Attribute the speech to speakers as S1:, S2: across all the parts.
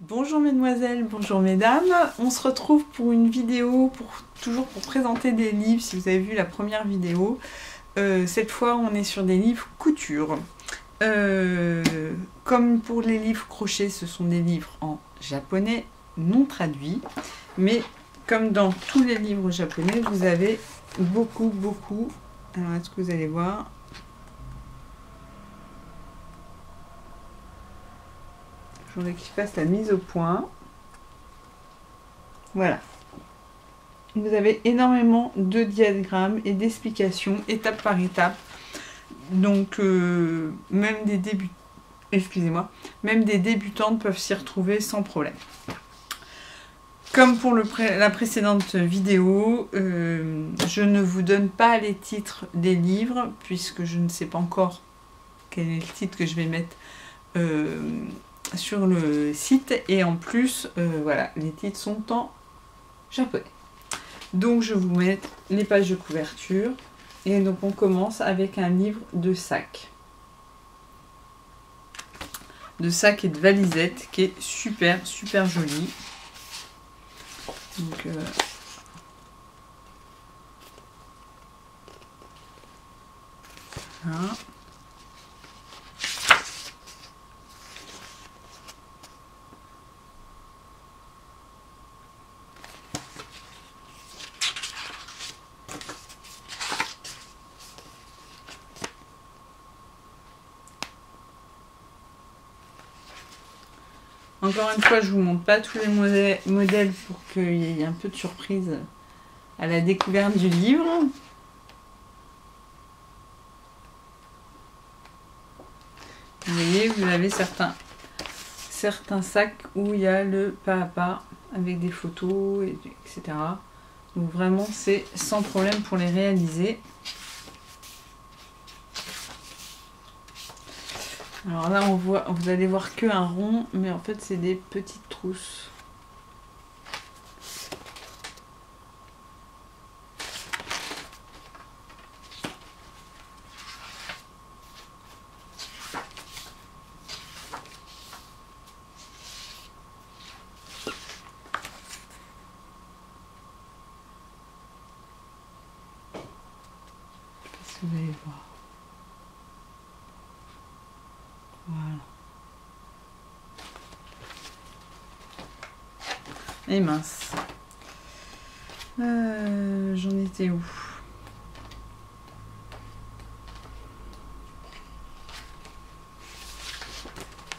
S1: Bonjour mesdemoiselles, bonjour mesdames, on se retrouve pour une vidéo, toujours pour présenter des livres, si vous avez vu la première vidéo. Cette fois on est sur des livres couture. Comme pour les livres crochets, ce sont des livres en japonais non traduits, mais comme dans tous les livres japonais, vous avez beaucoup, alors est-ce que vous allez voir ? Je voudrais qu'il fasse la mise au point. Voilà. Vous avez énormément de diagrammes et d'explications, étape par étape. Donc, même des débutantes peuvent s'y retrouver sans problème. Comme pour la précédente vidéo, je ne vous donne pas les titres des livres, puisque je ne sais pas encore quel est le titre que je vais mettre sur le site. Et en plus, voilà, les titres sont en japonais. Donc je vous mets les pages de couverture. Et donc on commence avec un livre de sac. De sac et de valisette qui est super joli. Donc voilà. Encore une fois, je vous montre pas tous les modèles pour qu'il y ait un peu de surprise à la découverte du livre. Vous voyez, vous avez certains sacs où il y a le pas à pas avec des photos, etc. Donc vraiment, c'est sans problème pour les réaliser. Alors là, vous allez voir que un rond, mais en fait, c'est des petites trousses. Je sais pas si vous allez voir. Voilà. Et mince. J'en étais où?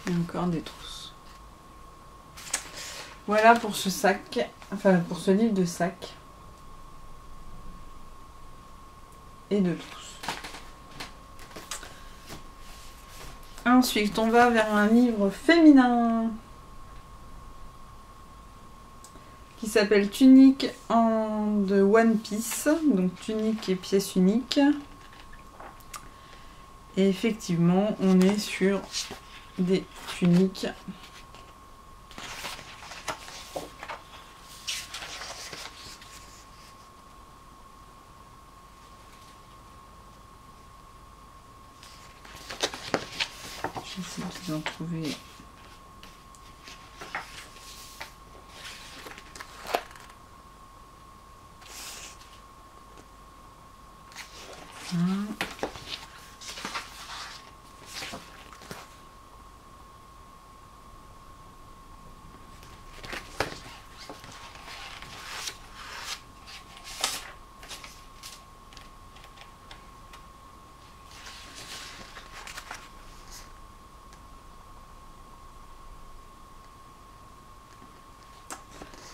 S1: Il y a encore des trousses. Voilà pour ce sac, enfin pour ce livre de sac. Et de trousses. Ensuite, on va vers un livre féminin qui s'appelle Tunique de One Piece. Donc tunique et pièce unique. Et effectivement, on est sur des tuniques. J'essaie d'en trouver.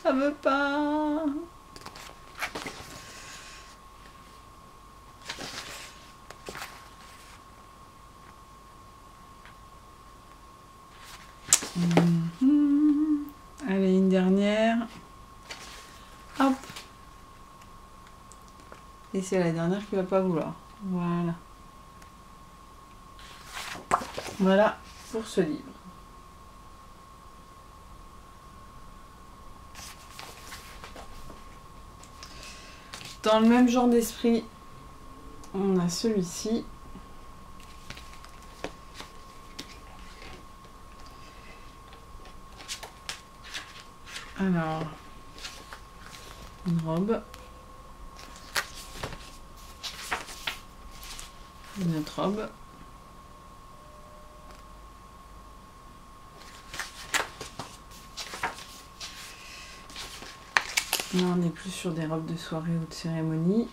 S1: Ça veut pas. Allez, une dernière. Hop. Et c'est la dernière qui va pas vouloir. Voilà. Voilà pour ce livre. Dans le même genre d'esprit, on a celui-ci. Alors, une robe. Une autre robe. Là, on est plus sur des robes de soirée ou de cérémonie.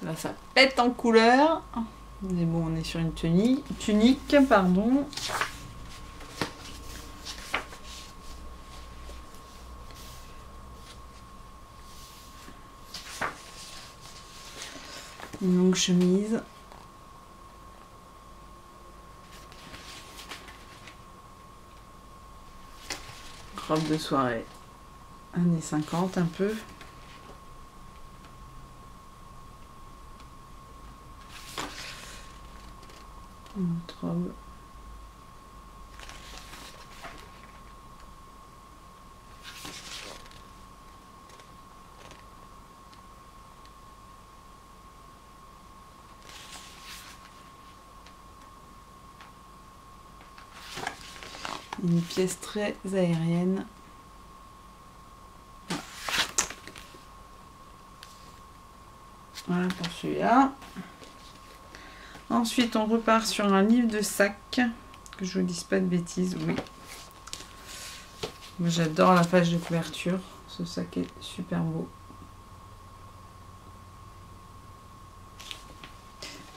S1: Là, ça pète en couleur. Mais bon, on est sur une tunique, pardon. Une longue chemise. Robe de soirée. Années 50 un peu. Une autre robe. Une pièce très aérienne. Voilà pour celui-là. Ensuite, on repart sur un livre de sac. Que je vous dise pas de bêtises, oui. Moi, j'adore la page de couverture. Ce sac est super beau.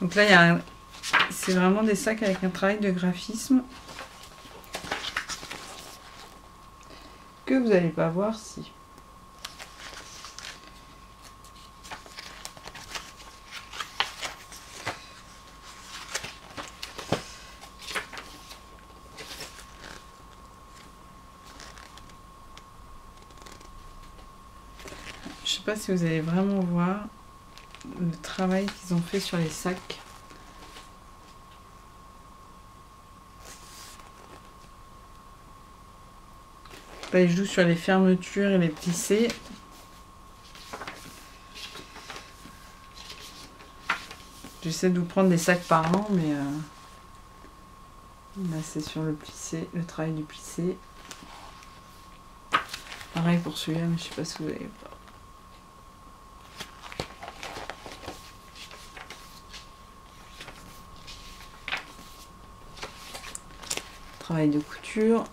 S1: Donc là, il y a c'est vraiment des sacs avec un travail de graphisme que vous n'allez pas voir si. Je sais pas si vous allez vraiment voir le travail qu'ils ont fait sur les sacs. Là, ils jouent sur les fermetures et les plissés. J'essaie de vous prendre des sacs par an, mais là c'est sur le plissé, le travail du plissé. Pareil pour celui-là, mais je sais pas si vous allez voir. Travail de couture.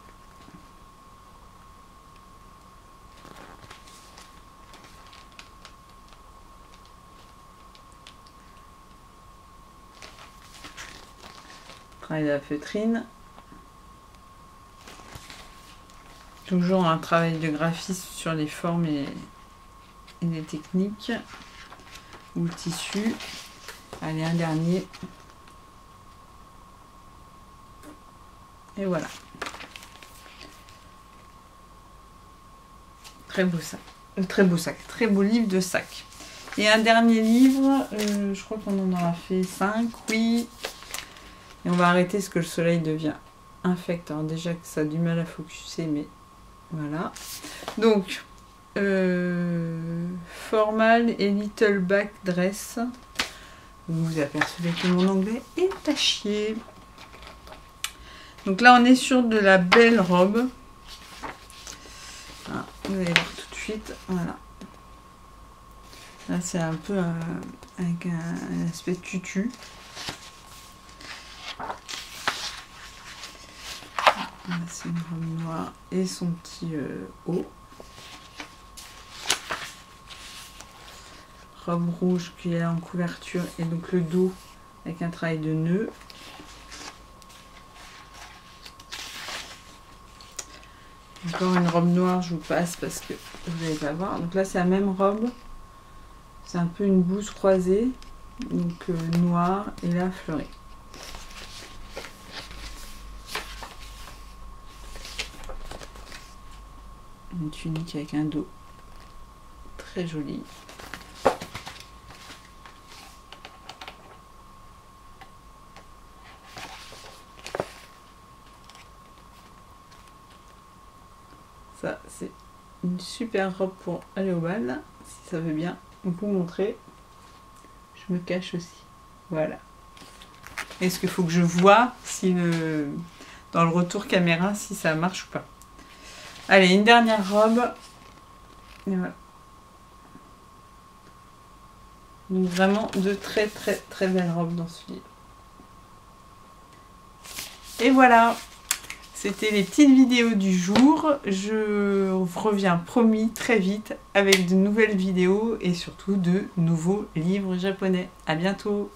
S1: Travail de la feutrine. Toujours un travail de graphisme sur les formes et les techniques. Ou le tissu. Allez, un dernier. Et voilà. Très beau sac. Très beau sac. Très beau livre de sac. Et un dernier livre. Je crois qu'on en aura fait 5. Oui. Et on va arrêter parce que le soleil devient infect. Alors déjà que ça a du mal à focuser, mais voilà. Donc, Formal et Little Back Dress. Vous apercevez que mon anglais est à chier. Donc là, on est sur de la belle robe. Ah, vous allez voir tout de suite. Voilà. Là, c'est un peu avec un aspect tutu. C'est une robe noire et son petit haut. Robe rouge qui est en couverture et donc le dos avec un travail de nœud. Encore une robe noire, je vous passe parce que vous n'allez pas voir. Donc là, c'est la même robe. C'est un peu une blouse croisée. Donc noire et là fleuri. Une tunique avec un dos très joli. Ça, c'est une super robe pour aller au bal, si ça veut bien vous montrer. Je me cache aussi. Voilà. Est-ce qu'il faut que je vois si dans le retour caméra si ça marche ou pas. Allez, une dernière robe. Et voilà. Donc vraiment de très très très belles robes dans ce livre. Et voilà, c'était les petites vidéos du jour. Je reviens promis très vite avec de nouvelles vidéos et surtout de nouveaux livres japonais. À bientôt!